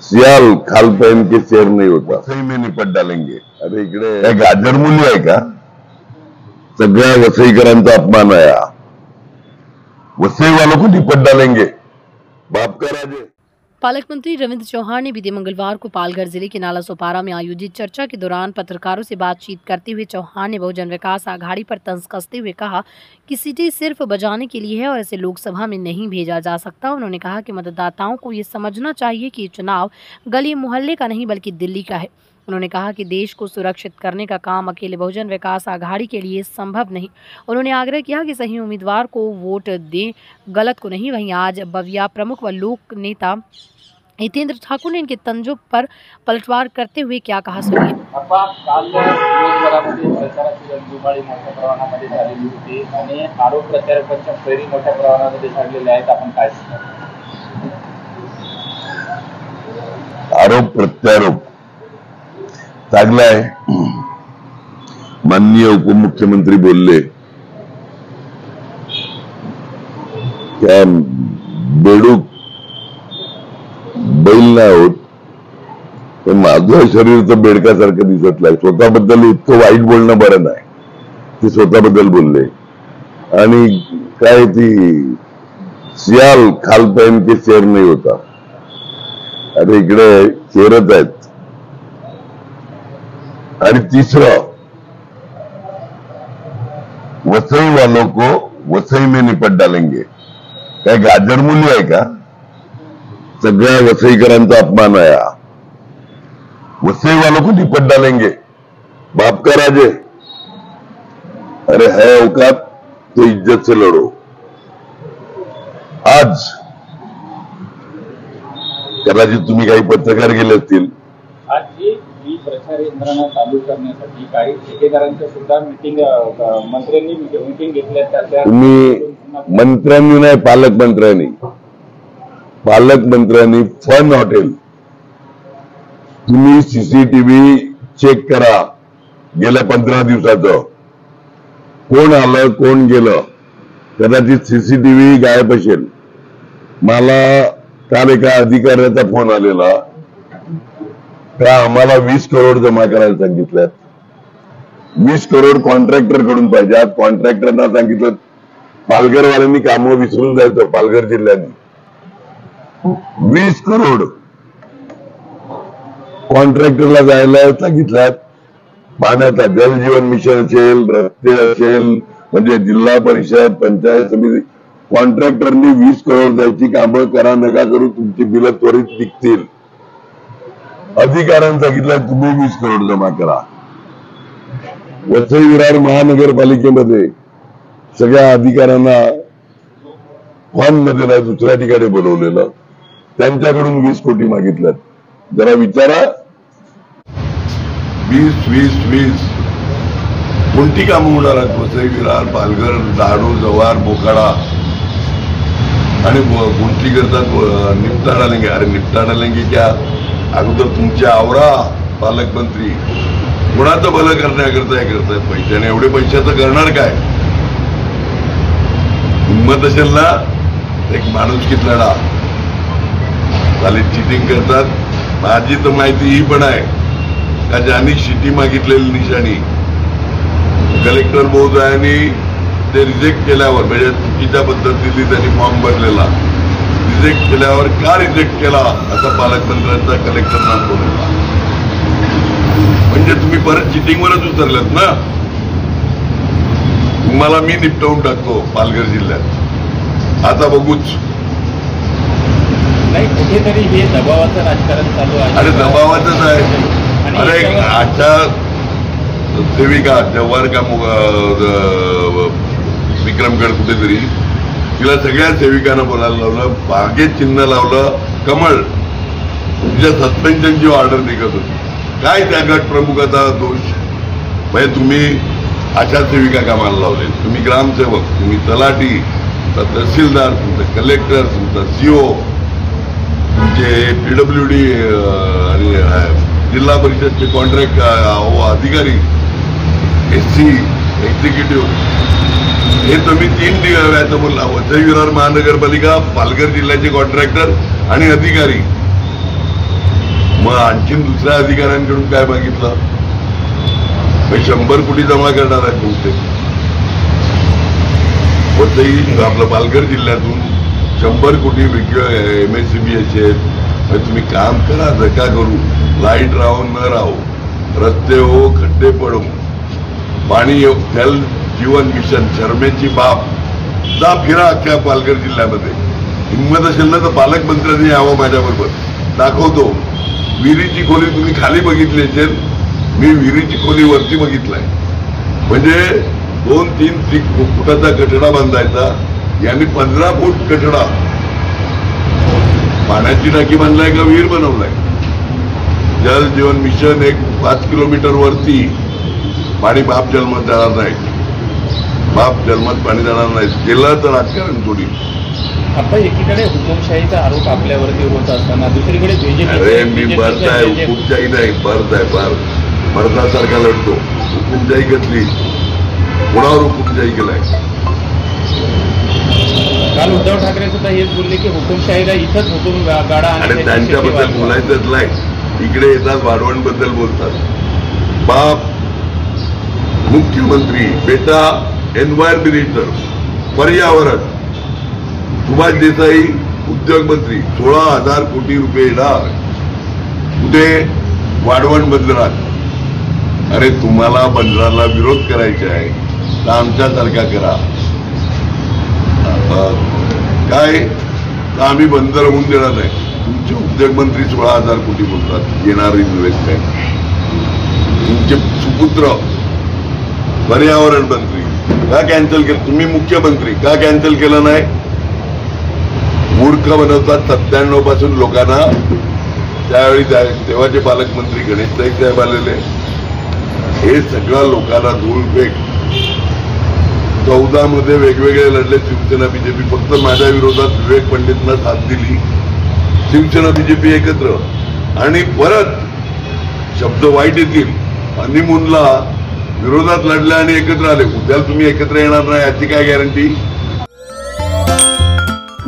सियाल खाल पहन के शेर नहीं होता, सही में निपट डालेंगे। अरे इकडे काय गाजर मूल्य आहे का? सगळ्या वसईकरांचा अपमान आहे। वसई वालों को निपट डालेंगे, बाप का राज है। पालक मंत्री रविंद्र चौहान ने बीते मंगलवार को पालघर जिले के नाला सोपारा में आयोजित चर्चा के दौरान पत्रकारों से बातचीत करते हुए चौहान ने बहुजन विकास आघाड़ी पर तंज कसते हुए कहा कि सीटें सिर्फ बजाने के लिए है और इसे लोकसभा में नहीं भेजा जा सकता। उन्होंने कहा कि मतदाताओं को ये समझना चाहिए कि ये चुनाव गली मोहल्ले का नहीं बल्कि दिल्ली का है। उन्होंने कहा कि देश को सुरक्षित करने का काम अकेले बहुजन विकास आघाड़ी के लिए संभव नहीं। उन्होंने आग्रह किया कि सही उम्मीदवार को वोट दें, गलत को नहीं। वहीं आज बविया प्रमुख व लोक नेता हितेंद्र ठाकुर ने इनके तंजों पर पलटवार करते हुए क्या कहा सुनिए। काल दिवसभरामध्ये प्रचाराची रणधुमाळी मोठ्या प्रमाणामध्ये झालेली होती आणि आरोप प्रत्यारोपांच्या फैरी मोठ्या प्रमाणामध्ये झालेल्या आहेत। आपण काय सांगता? आरोप प्रत्यारोप चांगला आहे। माननीय उपमुख्यमंत्री बोलले क्या बेडूक बैल नाही होत, पण माझं शरीर तर बेडकासारखं दिसत नाही। स्वतःबद्दल इतकं वाईट बोलणं बरं नाही। ते स्वतःबद्दल बोलले आणि काय ती सियाल खाल पहन के शेर नहीं होता। अरे इकडे शेरच आहेत। आणि तीसरं, वसई वालों को वसई में निपट डालेंगे। काय गाजर मूल्य आहे का? सगळ्या वसईकरांचा अपमान आहे। वसई वालों को निपट डालेंगे, बाप का राज है। अरे है औकात तो इज्जत से लड़ो। आज कदाचित तुम्ही काही पत्रकार गेले असतील। प्रचार यंत्रणा चालू करण्यासाठी काही ठेकेदारांच्या सुद्धा मीटिंग मंत्र्यांनी मीटिंग घेतल्या। तुम्ही मंत्र्यांनी नाही, पालकमंत्र्यांनी फन हॉटेल तुम्ही सीसीटीव्ही चेक करा। गेल्या 15 दिवसाचं कोण आलं कोण गेलं, कदाचित सीसीटीव्ही गायब असेल। मला काल एका अधिकाऱ्याचा फोन आलेला का आम्हाला 20 करोड जमा करायला सांगितल्यात। 20 करोड कॉन्ट्रॅक्टर कडून पाहिजे। आज कॉन्ट्रॅक्टरना सांगितलं पालघरवाल्यांनी कामं विसरून जायचं। पालघर जिल्ह्याने 20 करोड कॉन्ट्रॅक्टरला जायला सांगितल्यात। पाण्याचा जलजीवन मिशन असेल, रस्ते असेल, म्हणजे जिल्हा परिषद पंचायत समिती कॉन्ट्रॅक्टरनी 20 करोड द्यायची कामं करा, नका करू, तुमची बिलं त्वरित निघतील। अधिकाऱ्यांनी सांगितलं तुम्ही 20 करोड जमा करा। वसई विरार महानगरपालिकेमध्ये सगळ्या अधिकाऱ्यांना फॉर्म मध्ये नाही दुसऱ्या ठिकाणी बोलवलेलं, त्यांच्याकडून 20 कोटी मागितल्यात। जरा विचारा, 20 कोणती कामं होणार आहेत? वसई विरार, पालघर, डहाणू, जव्हार, मोखाडा आणि कोणती करतात? निपटा डालेंगे। अरे निपटा डालेंगे क्या? अगोदर तुमच्या आवरा पालकमंत्री, कोणाचं भलं करण्याकरता हे करतायत पैशाने। एवढे पैशाचं करणार काय? हिंमत असेल ना एक माणुसकीत लढा। झाले चिटिंग करतात। माझी तर माहिती ही पण आहे का ज्यांनी शिटी मागितलेली निशाणी कलेक्टर महोदयांनी ते रिजेक्ट केल्यावर, म्हणजे चुकीच्या पद्धतीने त्यांनी फॉर्म भरलेला रिजेक्ट केल्यावर का रिजेक्ट केला असा पालकमंत्र्यांचा कलेक्टरना बोलला। म्हणजे तुम्ही परत चिटिंगवरच उतरलेत ना। तुम्हाला मी निपटवून टाकतो पालघर जिल्ह्यात, आता बघूच। नाही कुठेतरी हे दबावाचं राजकारण चालू आहे। अरे दबावाचंच आहे। अरे आजच्या सेविका जव्हार का विक्रमगड कुठेतरी तिला सगळ्या सेविकांना बोलायला लावलं, बागेत चिन्ह लावलं कमळ, तिच्या सस्पेन्शनची ऑर्डर निघत होती। काय त्या गट प्रमुखाचा दोष? म्हणजे तुम्ही अशा सेविका कामाला लावले, तुम्ही ग्रामसेवक, तुम्ही तलाठी, तुमचा तहसीलदार, तुमचा कलेक्टर, तुमचा सीओ, तुमचे PWD आणि जिल्हा परिषदचे कॉन्ट्रॅक्ट अधिकारी, SC एक्झिक्युटिव्ह हे तुम्ही 3 वेळाचा बोलला. वसई विरार महानगरपालिका, पालघर जिल्ह्याचे कॉन्ट्रॅक्टर आणि अधिकारी. मग आणखीन दुसऱ्या अधिकाऱ्यांकडून काय मागितलं? 100 कोटी जमा करणार आहेत बहुतेक. वसई आपलं पालघर जिल्ह्यातून 100 कोटी MSCBचे आहेत. तुम्ही काम करा, नका करू. लाईट राहो न राहो, रस्ते हो, खड्डे पडो, पाणी जल जीवन मिशन, शर्मेची बाप, जा फिरा अख्ख्या पालघर जिल्ह्यामध्ये. हिंमत असेल ना तर पालकमंत्र्यांनी यावं माझ्याबरोबर, दाखवतो. विहिरीची खोली तुम्ही खाली बघितली असेल, मी विहिरीची खोली वरती बघितलाय. म्हणजे 2-3 फुटाचा कठडा बांधायचा, यांनी 15 फूट कठडा. पाण्याची टाकी बांधलाय का विहीर बनवलाय? जल जीवन मिशन 5 किलोमीटर वरती पाणी बाप जन्मात जाणार नाही. बाप जन्मात पाणी जाणार नाही. गेलं तर राजकारण थोडी. आता एकीकडे हुकुमशाहीचा आरोप आपल्यावरती होत असताना दुसरीकडे अरे मी बर्द आहे, हुकुमशाही नाही, बर्द आहे. बर्दासारखा लढतो. हुकुमशाही घेतली, कोणावर हुकुमशाही केलाय? काल उद्धव ठाकरे सुद्धा हेच बोलले की हुकुमशाहीला इथंच हुकूम गाडा. आणि त्यांच्याबद्दल बोलायचंच नाही. इकडे येतात वाढवणबद्दल बोलतात. बाप मुख्यमंत्री, बेटा एन्व्हायरमेंट मिनिस्टर, पर्यावरण. सुभाष देसाई उद्योग मंत्री. 16,000 कोटी रुपये येणार कुठे? वाढवण बंदरात. अरे तुम्हाला बंदराला विरोध करायचा आहे तर आमच्यासारखा करा. काय तर आम्ही बंदर होऊन देणार नाही. तुमचे उद्योग मंत्री 16,000 कोटी बोलतात येणार इन्व्हेस्टमेंट. तुमचे सुपुत्र पर्यावरण मंत्री का कॅन्सल केलं? तुम्ही मुख्यमंत्री का कॅन्सल केलं नाही? मूर्ख बनवतात 97 पासून लोकांना. त्यावेळी तेव्हाचे पालकमंत्री गणेश नाईक साहेब आलेले. हे सगळं लोकांना धूळ फेक. 14 मध्ये वेगवेगळे लढले शिवसेना बीजेपी. फक्त माझ्या विरोधात विवेक पंडितना साथ दिली. शिवसेना बीजेपी एकत्र. आणि परत शब्द वाईट येतील. हनीमूनला विरोधात लढले आणि एकत्र आले. उद्या तुम्ही एकत्र येणार नाही याची काय गॅरंटी?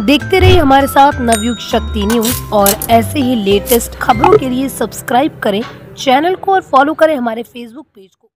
देखते रहिए हमारे साथ नवयुग शक्ति न्यूज और ऐसे ही लेटेस्ट खबरों के लिए सब्सक्राइब करें चैनल को और फॉलो करें हमारे फेसबुक पेज को।